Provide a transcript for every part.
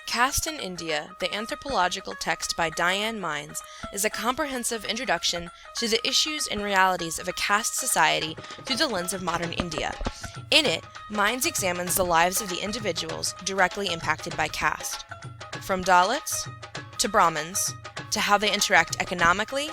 Caste in India, the anthropological text by Diane Mines, is a comprehensive introduction to the issues and realities of a caste society through the lens of modern India. In it, Mines examines the lives of the individuals directly impacted by caste, from Dalits to Brahmins, to how they interact economically,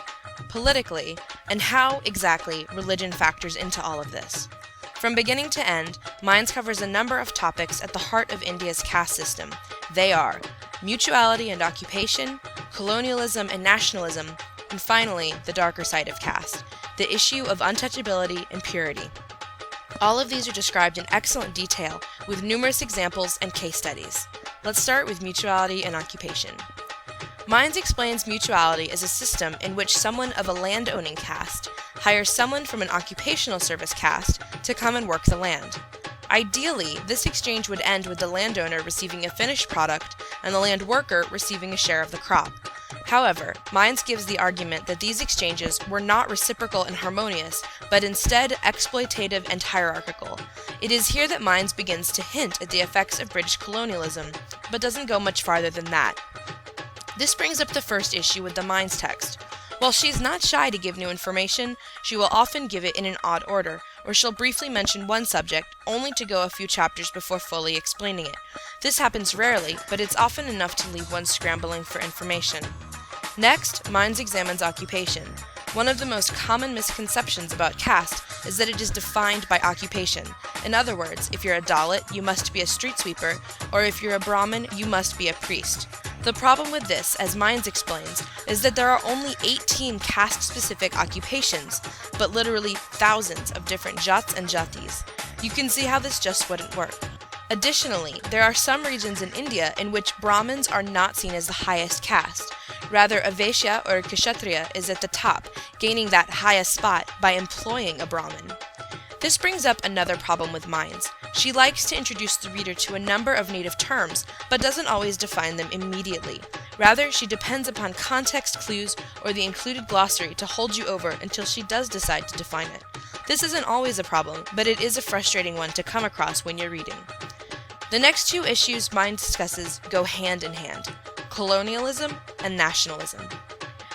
politically, and how, exactly, religion factors into all of this. From beginning to end, Mines covers a number of topics at the heart of India's caste system. They are mutuality and occupation, colonialism and nationalism, and finally, the darker side of caste, the issue of untouchability and purity. All of these are described in excellent detail, with numerous examples and case studies. Let's start with mutuality and occupation. Mines explains mutuality as a system in which someone of a land-owning caste hires someone from an occupational service caste to come and work the land. Ideally, this exchange would end with the landowner receiving a finished product and the land worker receiving a share of the crop. However, Mines gives the argument that these exchanges were not reciprocal and harmonious, but instead exploitative and hierarchical. It is here that Mines begins to hint at the effects of British colonialism, but doesn't go much farther than that. This brings up the first issue with the Mines text. While she's not shy to give new information, she will often give it in an odd order, or she'll briefly mention one subject, only to go a few chapters before fully explaining it. This happens rarely, but it's often enough to leave one scrambling for information. Next, Mines examines occupation. One of the most common misconceptions about caste is that it is defined by occupation. In other words, if you're a Dalit, you must be a street sweeper, or if you're a Brahmin, you must be a priest. The problem with this, as Mines explains, is that there are only 18 caste-specific occupations, but literally thousands of different jats and jatis. You can see how this just wouldn't work. Additionally, there are some regions in India in which Brahmins are not seen as the highest caste. Rather, a Vaishya or a Kshatriya is at the top, gaining that highest spot by employing a Brahmin. This brings up another problem with Mines. She likes to introduce the reader to a number of native terms, but doesn't always define them immediately. Rather, she depends upon context clues or the included glossary to hold you over until she does decide to define it. This isn't always a problem, but it is a frustrating one to come across when you're reading. The next two issues Mines discusses go hand in hand: colonialism and nationalism.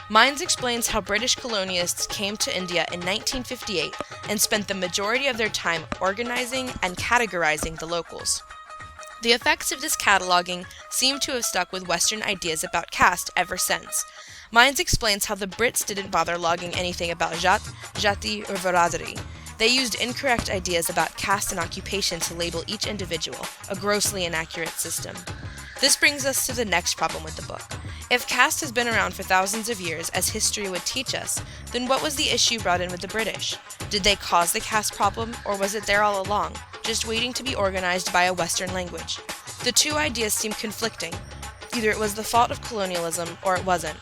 Mines explains how British colonialists came to India in 1958 and spent the majority of their time organizing and categorizing the locals. The effects of this cataloging seem to have stuck with Western ideas about caste ever since. Mines explains how the Brits didn't bother logging anything about jat, jati, or viradari. They used incorrect ideas about caste and occupation to label each individual, a grossly inaccurate system. This brings us to the next problem with the book. If caste has been around for thousands of years, as history would teach us, then what was the issue brought in with the British? Did they cause the caste problem, or was it there all along, just waiting to be organized by a Western language? The two ideas seem conflicting. Either it was the fault of colonialism, or it wasn't.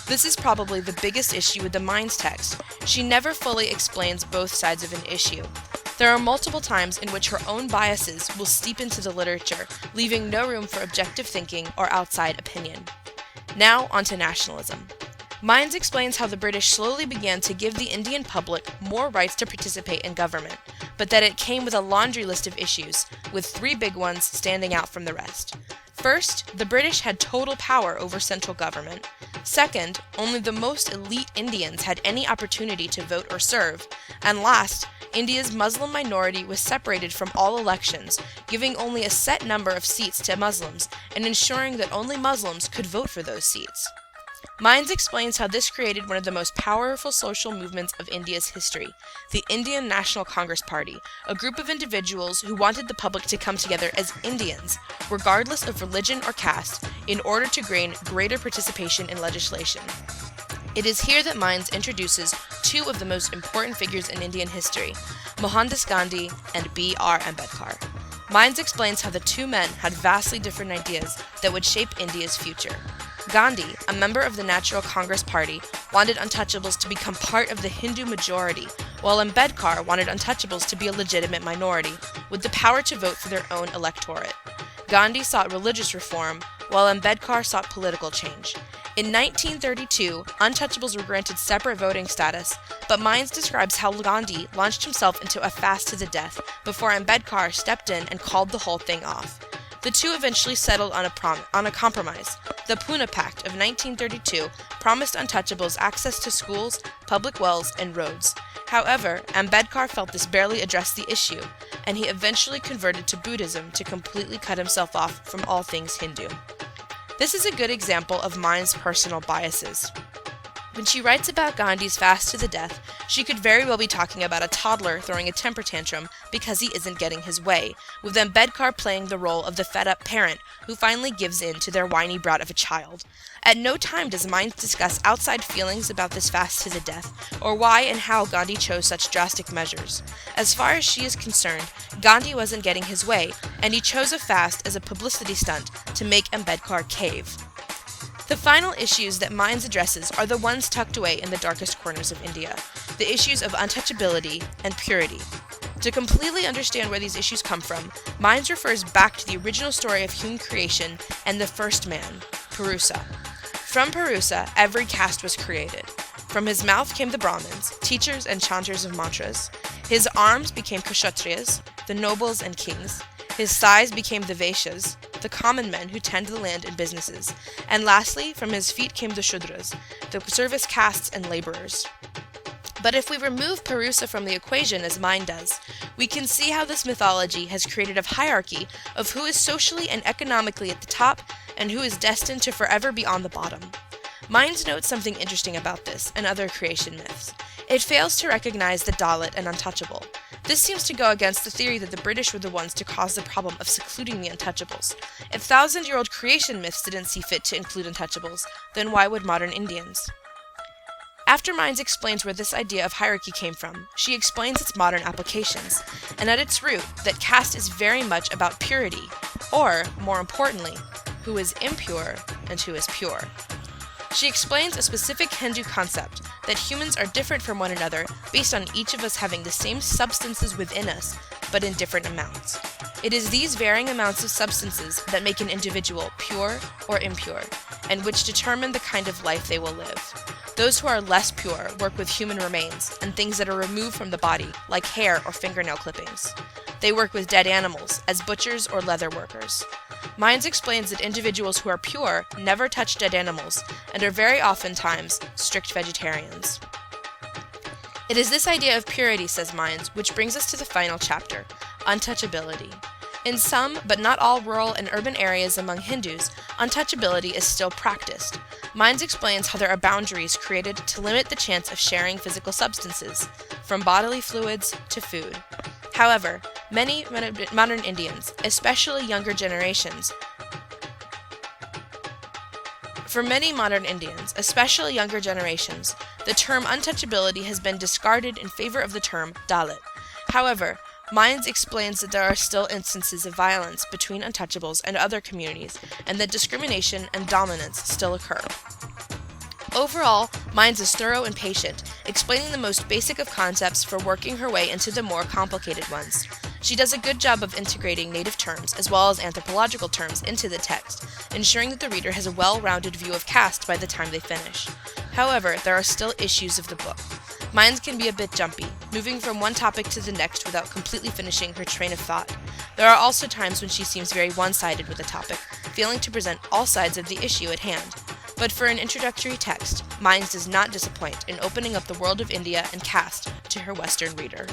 This is probably the biggest issue with the Mines text. She never fully explains both sides of an issue. There are multiple times in which her own biases will seep into the literature, leaving no room for objective thinking or outside opinion. Now, onto nationalism. Mines explains how the British slowly began to give the Indian public more rights to participate in government, but that it came with a laundry list of issues, with three big ones standing out from the rest. First, the British had total power over central government. Second, only the most elite Indians had any opportunity to vote or serve. And last, India's Muslim minority was separated from all elections, giving only a set number of seats to Muslims and ensuring that only Muslims could vote for those seats. Mines explains how this created one of the most powerful social movements of India's history, the Indian National Congress Party, a group of individuals who wanted the public to come together as Indians, regardless of religion or caste, in order to gain greater participation in legislation. It is here that Mines introduces two of the most important figures in Indian history, Mohandas Gandhi and B.R. Ambedkar. Mines explains how the two men had vastly different ideas that would shape India's future. Gandhi, a member of the National Congress Party, wanted untouchables to become part of the Hindu majority, while Ambedkar wanted untouchables to be a legitimate minority, with the power to vote for their own electorate. Gandhi sought religious reform, while Ambedkar sought political change. In 1932, untouchables were granted separate voting status, but Mines describes how Gandhi launched himself into a fast to the death before Ambedkar stepped in and called the whole thing off. The two eventually settled on a compromise. The Pune Pact of 1932 promised untouchables access to schools, public wells, and roads. However, Ambedkar felt this barely addressed the issue, and he eventually converted to Buddhism to completely cut himself off from all things Hindu. This is a good example of Mines' personal biases. When she writes about Gandhi's fast to the death, she could very well be talking about a toddler throwing a temper tantrum because he isn't getting his way, with Ambedkar playing the role of the fed-up parent who finally gives in to their whiny brat of a child. At no time does Mines discuss outside feelings about this fast to the death, or why and how Gandhi chose such drastic measures. As far as she is concerned, Gandhi wasn't getting his way, and he chose a fast as a publicity stunt to make Ambedkar cave. The final issues that Mines addresses are the ones tucked away in the darkest corners of India, the issues of untouchability and purity. To completely understand where these issues come from, Mines refers back to the original story of human creation and the first man, Purusa. From Purusa, every caste was created. From his mouth came the Brahmins, teachers and chanters of mantras. His arms became Kshatriyas, the nobles and kings. His thighs became the Vaishyas, the common men who tend the land and businesses. And lastly, from his feet came the Shudras, the service castes and laborers. But if we remove Purusa from the equation, as Mine does, we can see how this mythology has created a hierarchy of who is socially and economically at the top and who is destined to forever be on the bottom. Mines notes something interesting about this and other creation myths. It fails to recognize the Dalit and untouchable. This seems to go against the theory that the British were the ones to cause the problem of secluding the untouchables. If thousand-year-old creation myths didn't see fit to include untouchables, then why would modern Indians? After Mines explains where this idea of hierarchy came from, she explains its modern applications, and at its root, that caste is very much about purity, or, more importantly, who is impure and who is pure. She explains a specific Hindu concept, that humans are different from one another based on each of us having the same substances within us, but in different amounts. It is these varying amounts of substances that make an individual pure or impure, and which determine the kind of life they will live. Those who are less pure work with human remains and things that are removed from the body, like hair or fingernail clippings. They work with dead animals, as butchers or leather workers. Mines explains that individuals who are pure never touch dead animals and are very oftentimes strict vegetarians. It is this idea of purity, says Mines, which brings us to the final chapter, untouchability. In some, but not all rural and urban areas among Hindus, untouchability is still practiced. Mines explains how there are boundaries created to limit the chance of sharing physical substances, from bodily fluids to food. However, many modern Indians, especially younger generations, the term untouchability has been discarded in favor of the term Dalit. However, Mines explains that there are still instances of violence between untouchables and other communities, and that discrimination and dominance still occur. Overall, Mines is thorough and patient, explaining the most basic of concepts for working her way into the more complicated ones. She does a good job of integrating native terms as well as anthropological terms into the text, ensuring that the reader has a well-rounded view of caste by the time they finish. However, there are still issues of the book. Mines can be a bit jumpy, moving from one topic to the next without completely finishing her train of thought. There are also times when she seems very one-sided with a topic, failing to present all sides of the issue at hand. But for an introductory text, Mines does not disappoint in opening up the world of India and caste to her Western reader.